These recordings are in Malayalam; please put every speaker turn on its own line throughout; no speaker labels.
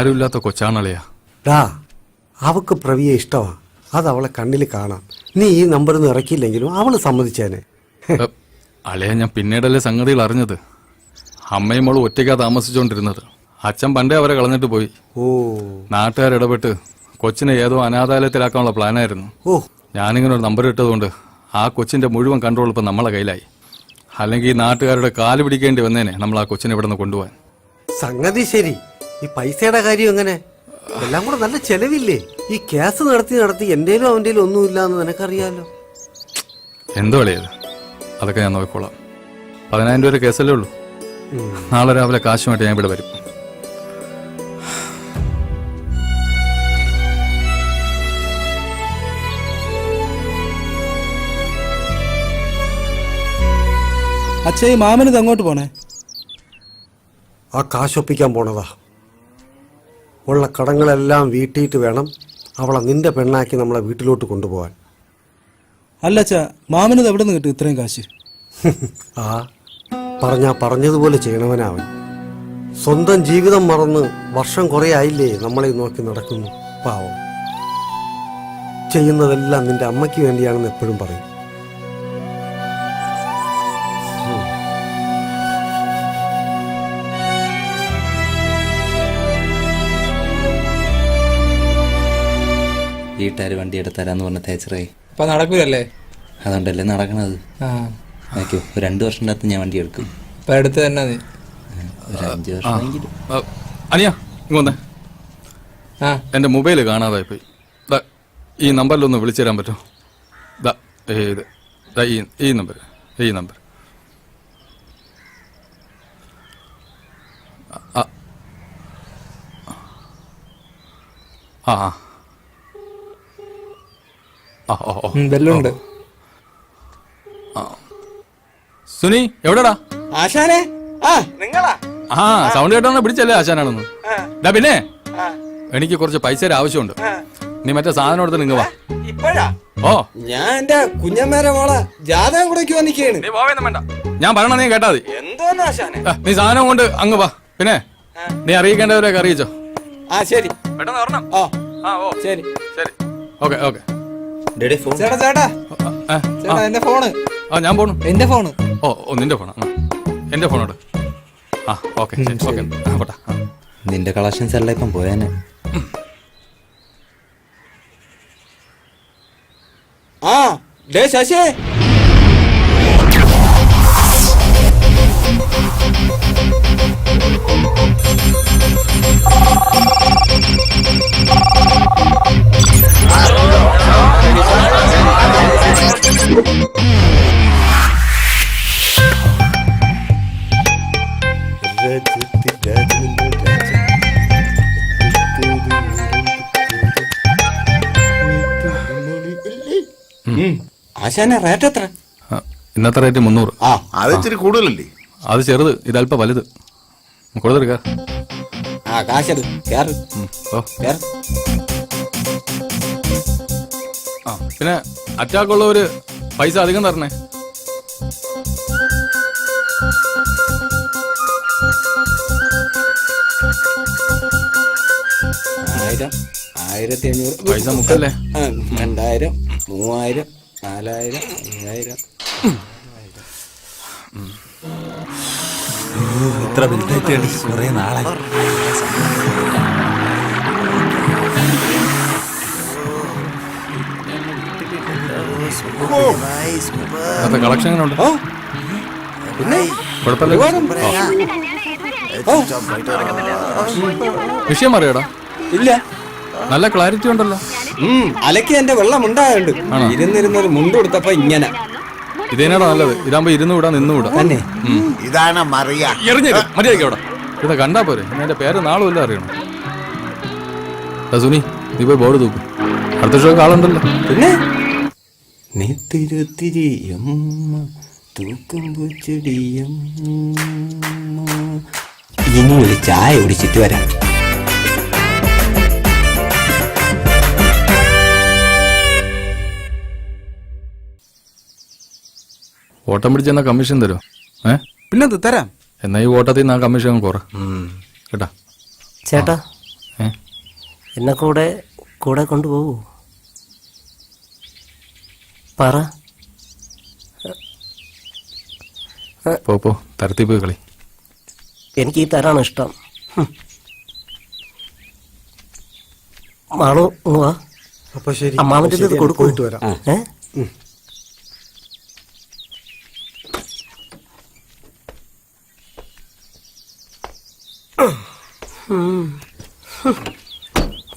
ആരുമില്ലാത്ത കൊച്ചാണളിയാ.
അവക്ക് പ്രവിയെ ഇഷ്ടമാ, അത് അവളെ കണ്ണിൽ കാണാം. നീ ഈ നമ്പറൊന്നും ഇറക്കിയില്ലെങ്കിലും അവള് സമ്മതിച്ചേനെ.
അളിയ, ഞാൻ പിന്നീടല്ലേ സംഗതികൾ അറിഞ്ഞത്. അമ്മയും മോളും ഒറ്റയ്ക്കാ താമസിച്ചുകൊണ്ടിരുന്നത്. അച്ഛൻ പണ്ടേ അവരെ കളഞ്ഞിട്ട് പോയി. നാട്ടുകാരിടപെട്ട് കൊച്ചിനെ ഏതോ അനാഥാലയത്തിലാക്കാനുള്ള പ്ലാനായിരുന്നു. ഞാനിങ്ങനെ ഒരു നമ്പർ ഇട്ടതുകൊണ്ട് ആ കൊച്ചിന്റെ മുഴുവൻ കൺട്രോൾ ഇപ്പം നമ്മളെ കയ്യിലായി. അല്ലെങ്കിൽ ഈ നാട്ടുകാരുടെ കാല് പിടിക്കേണ്ടി വന്നേനെ നമ്മൾ ആ കൊച്ചിനെ ഇവിടെ നിന്ന് കൊണ്ടുപോകാൻ.
സംഗതി ശരി. ഈ പൈസയുടെ കാര്യം എങ്ങനെ? എല്ലാം കൂടെ നല്ല ചെലവില്ലേ? ഈ കേസ് നടത്തി എന്റേലും അവന്റേലും ഒന്നുമില്ല എന്ന് നിനക്കറിയാലോ.
എന്തോ അളിയത്, അതൊക്കെ ഞാൻ നോക്കിക്കോളാം. 10,000 രൂപ കേസല്ലേ ഉള്ളൂ. നാളെ രാവിലെ കാശുമായിട്ട് ഞാൻ ഇവിടെ വരും.
അച്ഛാ, ഈ മാമനിത് അങ്ങോട്ട് പോണേ?
ആ കാശൊപ്പിക്കാൻ പോണതാ. ഉള്ള കടങ്ങളെല്ലാം വീട്ടിയിട്ട് വേണം അവളെ നിന്റെ പെണ്ണാക്കി നമ്മളെ വീട്ടിലോട്ട് കൊണ്ടുപോകാൻ.
അല്ല അച്ഛാ, മാമനിത് എവിടെ നിന്ന് കിട്ടും ഇത്രയും കാശ്?
പറഞ്ഞതുപോലെ ചെയ്യണവനാവൻ. സ്വന്തം ജീവിതം മറന്ന് വർഷം കുറേ ആയില്ലേ നമ്മളെ നോക്കി നടക്കുന്നു. പാവം. ചെയ്യുന്നതെല്ലാം നിന്റെ അമ്മയ്ക്ക് വേണ്ടിയാണെന്ന് എപ്പോഴും പറയും.
വീട്ടുകാർ വണ്ടി എടുത്തരാന്ന് പറഞ്ഞ തേച്ചറായി.
അപ്പൊ നടക്കൂലല്ലേ?
അതുകൊണ്ടല്ലേ നടക്കണത്. 2 വർഷത്തിനകത്ത് ഞാൻ വണ്ടി എടുക്കും.
ഇപ്പൊ അടുത്ത് തന്നെ നീ
ഒരു 5 വർഷമെങ്കിലും.
അനിയാ, ഇങ്ങോന്നേ. എന്റെ മൊബൈല് കാണാതായി പോയി. ഈ നമ്പറിലൊന്ന് വിളിച്ചു തരാൻ പറ്റുമോ? ഈ നമ്പർ
ബെല്ലുണ്ട്.
സുനി, എവിടെടാ?
ആശാനെ, നിങ്ങളാ?
സൗണ്ട് കേട്ടോ പിടിച്ചല്ലേ ആശാനാണെന്ന്. പിന്നെ എനിക്ക് കുറച്ച് പൈസയുടെ ആവശ്യമുണ്ട്. നീ മറ്റേ സാധനം എടുത്ത് നിങ്ങ വാ.
ഇപ്പോഴാ? ഞാൻ എന്റെ കുഞ്ഞമ്മേരെ മോളെ ജാതകം കൂടെ വന്നിക്കാണ്.
നീ പോവേന്നും വേണ്ട, ഞാൻ പറയണ നീ കേട്ടാ മതി.
എന്തോന്ന് ആശാനെ?
നീ സാധനം കൊണ്ട് അങ്ങ് വാ. പിന്നെ നീ അറിയിക്കേണ്ടവരൊക്കെ അറിയിച്ചോ.
ശരി,
പെട്ടെന്ന് വരണം.
ശരി
ശരി, ഓക്കെ.
ചേട്ടാ ചേട്ടാ ചേട്ടാ, എന്റെ ഫോണ്.
ഞാൻ പോണു.
എന്റെ ഫോണ്.
നിന്റെ ഫോണാ? എന്റെ ഫോണോട്. ഓക്കെ.
നിന്റെ കളക്ഷൻസ് എല്ലാം ഇപ്പം പോയാനെ.
ശശി, ആശാനെ റേറ്റ് എത്ര?
ഇന്നത്തെ റേറ്റ് 300.
അത് ഇച്ചിരി കൂടുതലല്ലേ?
അത് ചെറുത്, ഇതല്പം വലുത്. കൊടുത്തെടുക്ക.
കാശത്
പിന്നെ അറ്റാക്കുള്ളവര് പൈസ അധികം തരണേ.
ആയിരം, 1500
പൈസ മുക്കല്ലേ?
2000, 3000, 4000, 5000.
ഇത്ര വലുതായിട്ട് കുറെ നാളായി.
കളക്ഷൻ എങ്ങനെ ഉണ്ട്? വിഷയം അറിയാടാ?
ഇല്ല,
നല്ല ക്ലാരിറ്റി ഉണ്ടല്ലോ.
അലക്കി എന്റെ വെള്ളം ഉണ്ടായുണ്ട്. ഇരുന്നിരുന്നൊരു മുണ്ട് കൊടുത്തപ്പോ ഇങ്ങനെ.
ഇതേനാടാ നല്ലത്. ഇതാകുമ്പോ ഇരുന്നുകൂടാ നിന്നുകൂടാ തന്നെ.
ഇതാണ്
മര്യാദയ്ക്ക് അവിടെ ഇത് കണ്ടാ പോരെ. എന്റെ പേര് നാളും എല്ലാം അറിയണം. സുനി, നീ പോയി ബോർഡ് തൂക്കും. അടുത്ത ഷോ ആളുണ്ടല്ലോ.
പിന്നെ ഇനി ഒരു ചായ കുടിച്ചിട്ട് വരാം.
ഓട്ടം പിടിച്ചെന്നാ കമ്മീഷൻ തരും.
പിന്നെ തരാം.
എന്നാ ഈ ഓട്ടത്തിൽ നിന്ന് ആ കമ്മീഷൻ കുറ കേട്ടാ.
ചേട്ടാ, എന്നെ കൂടെ കൊണ്ടുപോകൂ. പറ.
പോ തരത്തിപ്പ് കളി.
എനിക്ക് ഈ തരാണ് ഇഷ്ടം. മാളു ഇങ്ങ് വാ.
അപ്പൊ ശരി,
അമ്മാവന്റെ ഇത്
ശരി,
കൊടുക്കൂ.
പോയിട്ട് വരാം.
ഏ?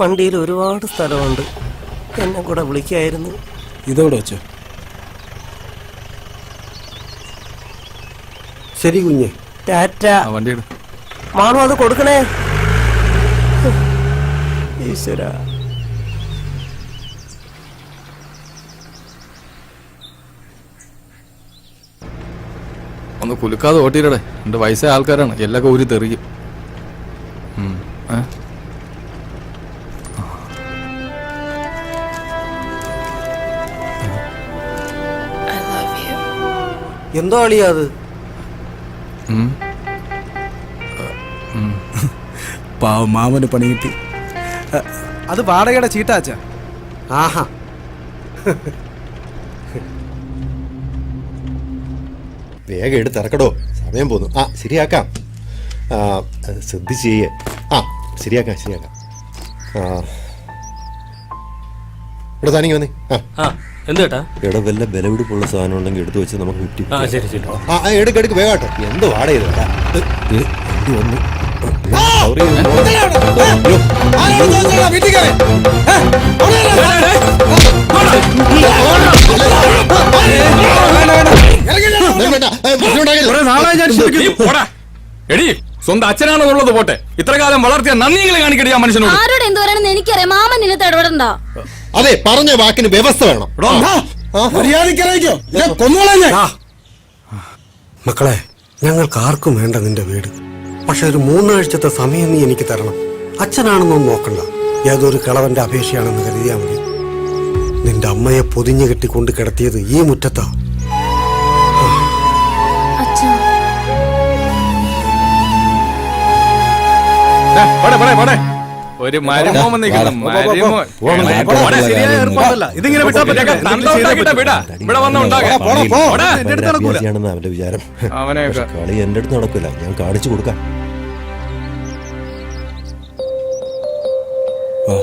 വണ്ടിയിൽ ഒരുപാട് സ്ഥലമുണ്ട്. എന്നെ കൂടെ വിളിക്കായിരുന്നു.
ഇതോടെ വെച്ചോ.
ശരി കുഞ്ഞെ.
ടാറ്റ.
ആ വണ്ടി എടു.
മാണു അത് കൊടുക്കണേ. ഈശ്വര.
ഒന്ന് കുലുക്കാതെ ഓട്ടിയിടടെ. എന്റെ വയസ്സായ ആൾക്കാരാണ്, എല്ലൊക്കെ ഊരി തെറിയും.
എന്തോ അളിയാ അത്?
പാവം മാമന് പണി കിട്ടി. അത് വാടകയുടെ ചീട്ടാച്ച.
ആഹാ,
വേഗം എടുത്ത് ഇറക്കടോ, സമയം പോന്നു. ആ ശരിയാക്കാം. ശ്രദ്ധിച്ച് ചെയ്യേ. ആ ശരിയാക്കാം. ഇവിടെ താനിക്ക് വന്നേ.
എന്താ
ഇവിടെ വല്ല വിലപിടിപ്പുള്ള സാധനം ഉണ്ടെങ്കിൽ എടുത്തു വെച്ച് നമുക്ക് വിറ്റി.
ശരി.
എടുക്ക് വേഗാട്ടോ. എന്ത് വാടക വണ്ടി വന്നു.
എടി, സ്വന്തം അച്ഛനാണെന്നുള്ളത് പോട്ടെ, ഇത്ര കാലം വളർത്തിയ നന്ദിയെങ്കിലും കാണിക്കടി ആ മനുഷ്യനോട്.
ആരോട് എന്ത് പറയാനെന്ന് എനിക്കറിയാം. മാമൻ ഇതിനകത്ത് ഇടപെടണ്ട.
അതെ, പറഞ്ഞ വാക്കിന് വ്യവസ്ഥ വേണം.
മക്കളെ, ഞങ്ങൾക്ക് ആർക്കും വേണ്ട നിന്റെ വീട്. പക്ഷെ ഒരു 3 ആഴ്ചത്തെ സമയം നീ എനിക്ക് തരണം. അച്ഛനാണെന്നൊന്നും നോക്കണ്ട, ഏതൊരു കളവന്റെ അപേക്ഷയാണെന്ന് കരുതിയാ മതി. നിന്റെ അമ്മയെ പൊതിഞ്ഞു കെട്ടിക്കൊണ്ട് കിടത്തിയത് ഈ മുറ്റത്താ.
അച്ഛാ,
ഒരു മരുമോൻ വന്നിരിക്കുന്നു.
അവന്റെ വിചാരം.
അവനെയൊക്കെ
കളി എന്റെ അടുത്ത് നടക്കില്ല, ഞാൻ കാണിച്ചു കൊടുക്കാം.
വാ.